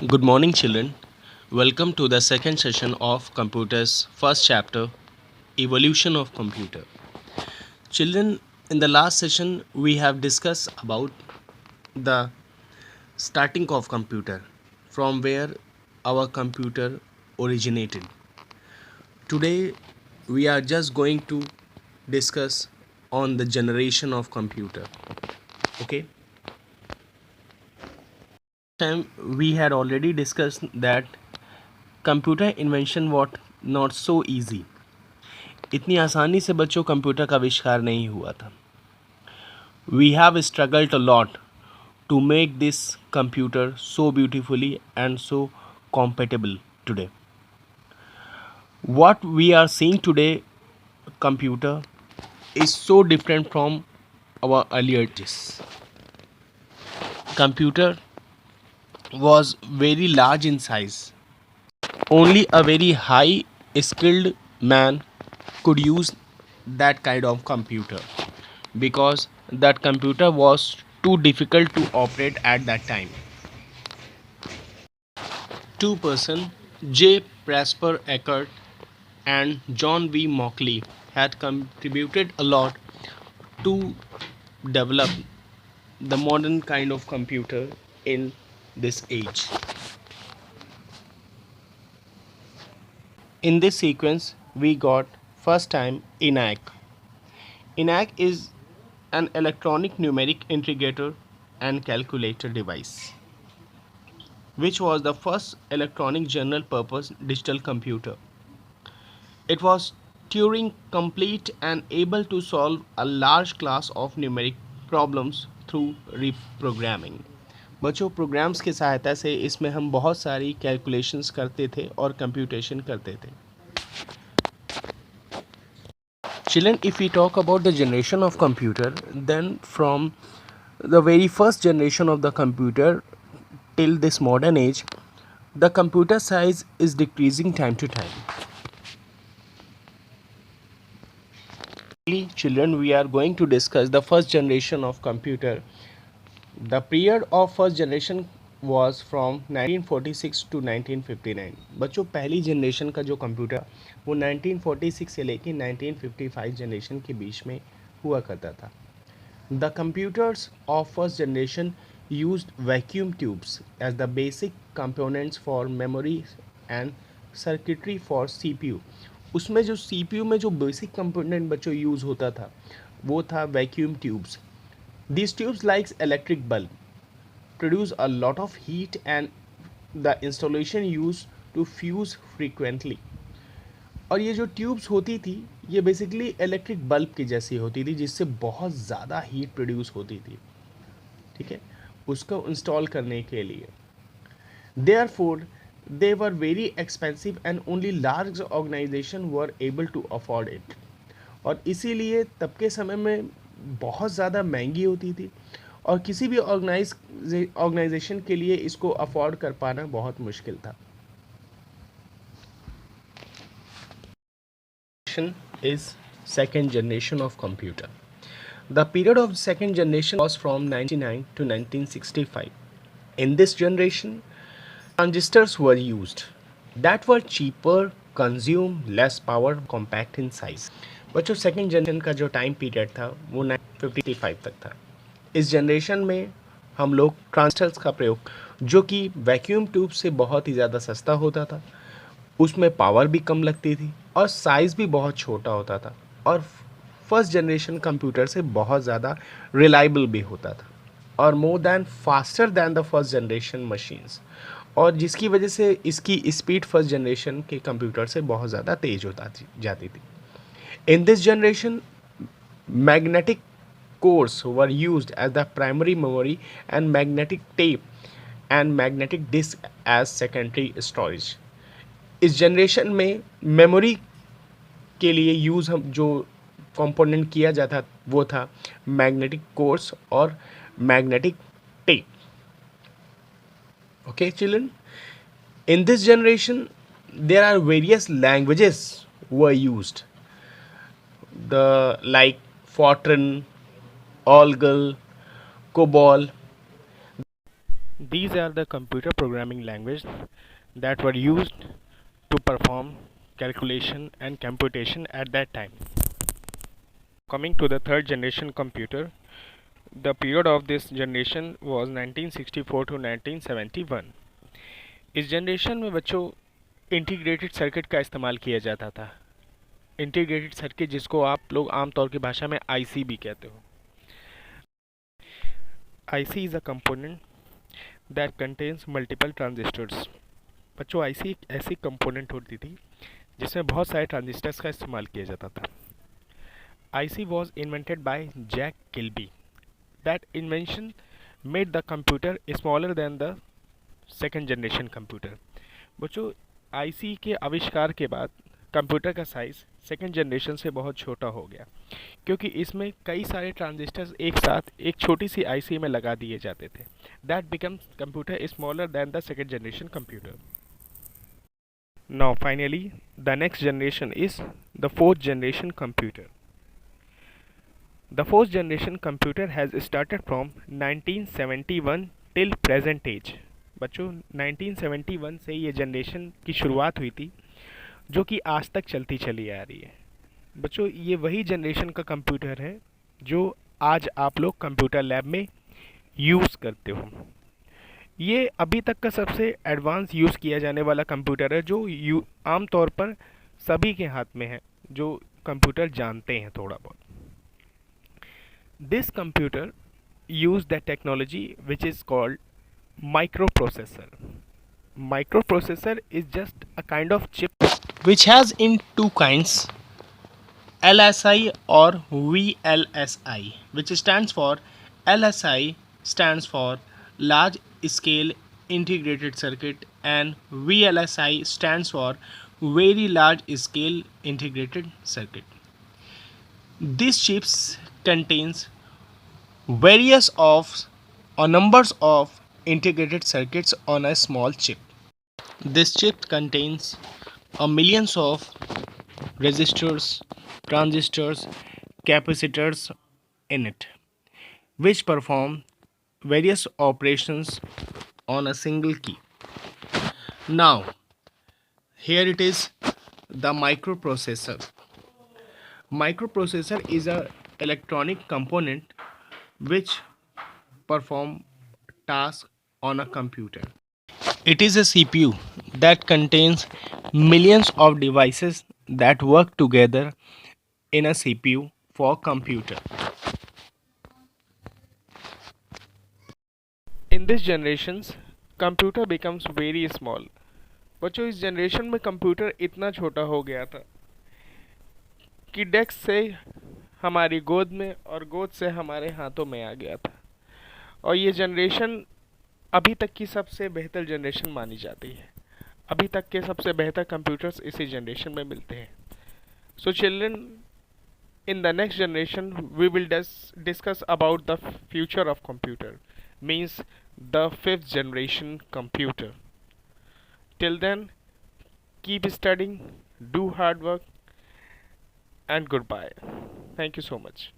Good morning, children. Welcome to the second session of Computer's first chapter, Evolution of Computer. Children, in the last session, we have discussed about the starting of computer, from where our computer originated. Today, we are just going to discuss on the generation of computer. Okay. Time we had already discussed that computer invention was not so easy. इतनी आसानी से बच्चों computer का आविष्कार नहीं हुआ था. We have struggled a lot to make this computer so beautifully and so compatible today. What we are seeing today computer is so different from our earlier days. Computer was very large in size. Only a very high skilled man could use that kind of computer because that computer was too difficult to operate at that time. Two person, J. Presper Eckert and John V. Mauchly, had contributed a lot to develop the modern kind of computer in this age. In this sequence, we got first time ENIAC. ENIAC is an electronic numeric integrator and calculator device, which was the first electronic general purpose digital computer. It was Turing complete and able to solve a large class of numeric problems through reprogramming. बच्चों programmes की सहायता से इसमें हम बहुत सारी calculations करते थे और कंप्यूटेशन करते थे. Children, if we talk about the generation of computer, then from the very first generation of the computer till this modern age, the computer size is decreasing time to time. Children, we are going to discuss the first generation of computer. The period of first generation was from 1946 to 1959. बच्चों पहली generation का जो computer वो 1946 से लेकर 1955 generation के बीच में हुआ करता था. The computers of first generation used vacuum tubes as the basic components for memory and circuitry for CPU. उसमें जो CPU में जो बेसिक कंपोनेंट बच्चों यूज़ होता था वो था vacuum tubes. These tubes, like electric bulb, produce a lot of heat and the installation used to fuse frequently. और ये जो ट्यूब्स होती थी ये बेसिकली इलेक्ट्रिक बल्ब की जैसी होती थी जिससे बहुत ज़्यादा हीट प्रोड्यूस होती थी. ठीक है, उसको इंस्टॉल करने के लिए. Therefore, they were very expensive and only large organization were able to afford it. और इसीलिए तब के समय में बहुत ज़्यादा महंगी होती थी और किसी भी ऑर्गेनाइजेशन के लिए इसको अफोर्ड कर पाना बहुत मुश्किल था. Is second generation of computer. The period of second generation was from 1999 to 1965. In this generation, transistors were used that were cheaper, consume less power, compact in size. बच्चों सेकेंड जनरेशन का जो time period था वो 1955 तक था. इस generation में हम लोग ट्रांजिस्टर्स का प्रयोग जो कि वैक्यूम ट्यूब से बहुत ही ज़्यादा सस्ता होता था, उसमें पावर भी कम लगती थी और साइज़ भी बहुत छोटा होता था और फर्स्ट जनरेशन कंप्यूटर से बहुत ज़्यादा रिलायबल भी होता था और more than faster than the first generation machines, और जिसकी वजह से इसकी स्पीड फर्स्ट जनरेशन के कंप्यूटर से बहुत ज़्यादा तेज़ होता जाती थी. In this generation magnetic cores were used as the primary memory and magnetic tape and magnetic disk as secondary storage. इस जनरेशन में मेमोरी के लिए यूज़ हम जो कंपोनेंट किया जाता वो था मैग्नेटिक कोर्स और magnetic tape. Okay, children, in this generation there are various languages were used, the like Fortran, Algol, COBOL. These are the computer programming languages that were used to perform calculation and computation at that time. Coming to the third generation computer, the period of this generation was 1964 to 1971. इस generation में बच्चों integrated circuit का इस्तेमाल किया जाता था। Integrated circuit जिसको आप लोग आमतौर की भाषा में आईसी भी कहते हो। IC is a component that contains multiple transistors. बच्चों आईसी एक ऐसी कंपोनेंट होती थी जिसमें बहुत सारे ट्रांजिस्टर्स का इस्तेमाल किया जाता था। IC was invented by Jack Kilby. That invention made the computer smaller than the second generation computer. बच्चों आईसी के आविष्कार के बाद कंप्यूटर का साइज़ सेकेंड जनरेशन से बहुत छोटा हो गया, क्योंकि इसमें कई सारे ट्रांजिस्टर्स एक साथ एक छोटी सी आईसी में लगा दिए जाते थे। That becomes computer smaller than the second generation computer. Now finally the next generation is the fourth generation computer. The fourth generation computer has started from 1971 till present age। बच्चों 1971 से ये जनरेशन की शुरुआत हुई थी जो कि आज तक चलती चली आ रही है। बच्चों ये वही जनरेशन का कंप्यूटर है जो आज आप लोग कंप्यूटर लैब में यूज़ करते हो। ये अभी तक का सबसे एडवांस यूज़ किया जाने वाला कंप्यूटर है जो आमतौर पर सभी के हाथ में है जो कंप्यूटर जानते हैं थोड़ा बहुत। This computer used the technology which is called microprocessor. Microprocessor is just a kind of chip which has in two kinds, LSI or VLSI, which stands for LSI stands for large scale integrated circuit and VLSI stands for very large scale integrated circuit. These chips contains various of or numbers of integrated circuits on a small chip. This chip contains a millions of resistors, transistors, capacitors in it, which perform various operations on a single key. Now, here it is the microprocessor. Microprocessor is a electronic component which perform tasks on a computer. It is a CPU that contains millions of devices that work together in a CPU for computer. In this generations, computer becomes very small. बच्चों इस generation में computer इतना छोटा हो गया था कि desk से हमारी गोद में और गोद से हमारे हाथों में आ गया था। और ये जनरेशन अभी तक की सबसे बेहतर जनरेशन मानी जाती है। अभी तक के सबसे बेहतर कंप्यूटर्स इसी जनरेशन में मिलते हैं। So children, in the next generation we will discuss about the future of computer, means the fifth generation computer. Till then, keep studying, do hard work, and goodbye. Thank you so much.